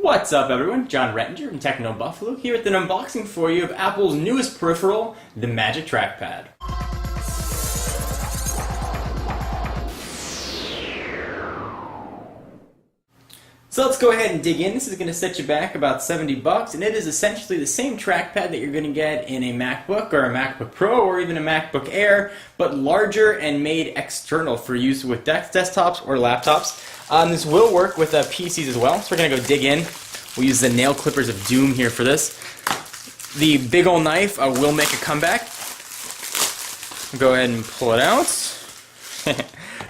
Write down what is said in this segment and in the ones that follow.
What's up everyone, John Rettinger from Techno Buffalo here with an unboxing for you of Apple's newest peripheral, the Magic Trackpad. So let's go ahead and dig in. This is going to set you back about $70 and it is essentially the same trackpad that you're going to get in a MacBook or a MacBook Pro or even a MacBook Air, but larger and made external for use with desktops or laptops. This will work with PCs as well, so we're going to go dig in. We'll use the nail clippers of doom here for this. The big ol' knife will make a comeback. Go ahead and pull it out.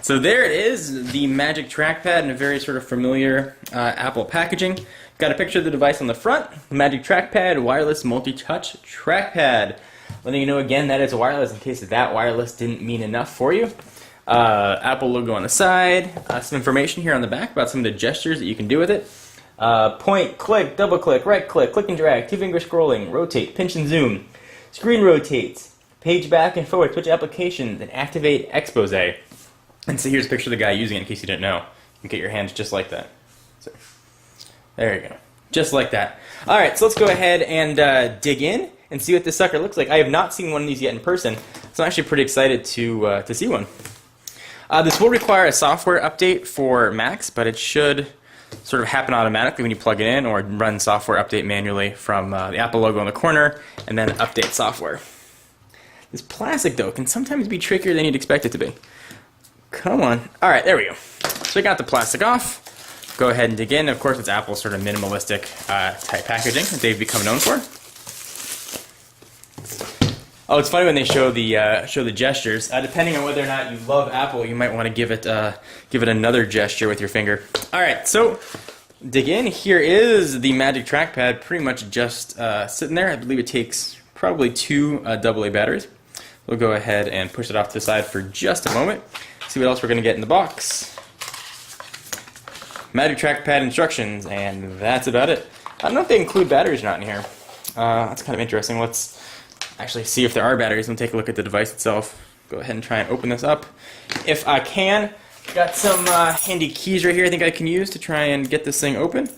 So there it is, the Magic Trackpad in a very sort of familiar Apple packaging. Got a picture of the device on the front. The Magic Trackpad, wireless multi-touch trackpad. Letting you know again that it's wireless in case that wireless didn't mean enough for you. Apple logo on the side. Some information here on the back about some of the gestures that you can do with it. Point, click, double click, right click and drag, two-finger scrolling, rotate, pinch and zoom. Screen rotates, page back and forward, switch applications, and activate expose. And so here's a picture of the guy using it in case you didn't know. You can get your hands just like that. So, there you go. Just like that. Alright, so let's go ahead and dig in and see what this sucker looks like. I have not seen one of these yet in person, so I'm actually pretty excited to see one. This will require a software update for Macs, but it should sort of happen automatically when you plug it in or run software update manually from the Apple logo in the corner and then update software. This plastic, though, can sometimes be trickier than you'd expect it to be. Come on. Alright, there we go. So we got the plastic off. Go ahead and dig in. Of course, it's Apple's sort of minimalistic type packaging that they've become known for. Oh, it's funny when they show the gestures. Depending on whether or not you love Apple, you might want to give it another gesture with your finger. Alright, so dig in. Here is the Magic Trackpad pretty much just sitting there. I believe it takes probably two AA batteries. We'll go ahead and push it off to the side for just a moment. See what else we're going to get in the box. Magic Trackpad instructions, and that's about it. I don't know if they include batteries or not in here. That's kind of interesting. Let's actually see if there are batteries and take a look at the device itself. Go ahead and try and open this up. If I can, got some handy keys right here I think I can use to try and get this thing open.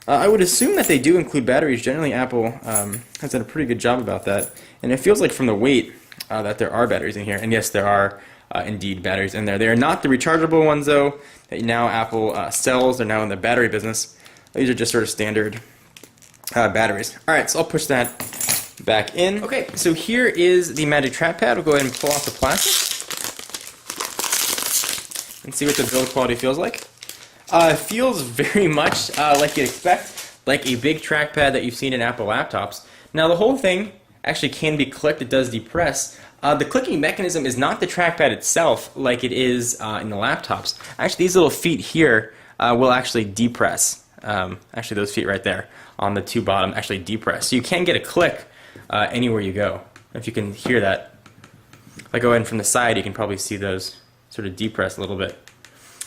I would assume that they do include batteries. Generally, Apple has done a pretty good job about that. And it feels like from the weight that there are batteries in here. And yes, there are indeed batteries in there. They are not the rechargeable ones, though, that now Apple sells. They're now in the battery business. These are just sort of standard batteries. Alright, so I'll push that back in. Okay, so here is the Magic Trackpad. We'll go ahead and pull off the plastic and see what the build quality feels like. It feels very much like you'd expect, like a big trackpad that you've seen in Apple laptops. Now the whole thing actually can be clicked. It does depress. The clicking mechanism is not the trackpad itself like it is in the laptops. Actually, these little feet here will actually depress. Actually, those feet right there on the two bottom actually depress. So you can get a click anywhere you go. If you can hear that. If I go in from the side, you can probably see those sort of depress a little bit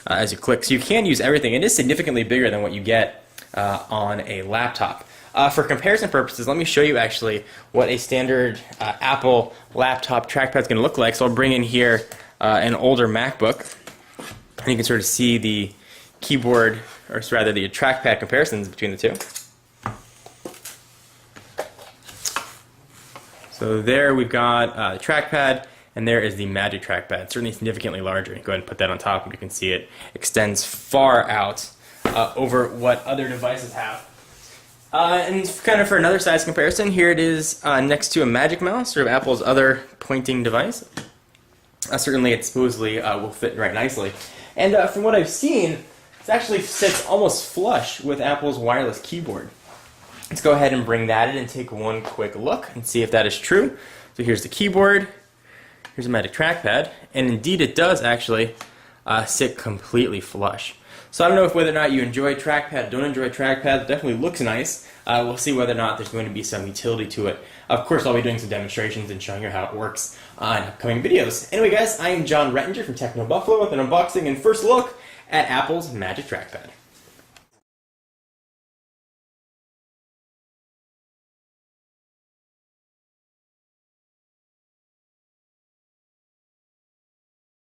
as you click. So you can use everything. It is significantly bigger than what you get on a laptop. For comparison purposes, let me show you actually what a standard Apple laptop trackpad is going to look like. So I'll bring in here an older MacBook, and you can sort of see the keyboard, or rather the trackpad comparisons between the two. So there we've got the trackpad, and there is the Magic Trackpad. Certainly significantly larger. Go ahead and put that on top, and you can see it extends far out over what other devices have. And kind of for another size comparison, here it is next to a Magic Mouse, sort of Apple's other pointing device. Certainly it supposedly will fit right nicely. And from what I've seen, it actually sits almost flush with Apple's wireless keyboard. Let's go ahead and bring that in and take one quick look and see if that is true. So here's the keyboard, here's a Magic Trackpad, and indeed it does actually sit completely flush. So I don't know whether or not you enjoy trackpad, don't enjoy trackpad. It definitely looks nice. We'll see whether or not there's going to be some utility to it. Of course, I'll be doing some demonstrations and showing you how it works on upcoming videos. Anyway, guys, I am John Rettinger from Techno Buffalo with an unboxing and first look at Apple's Magic Trackpad.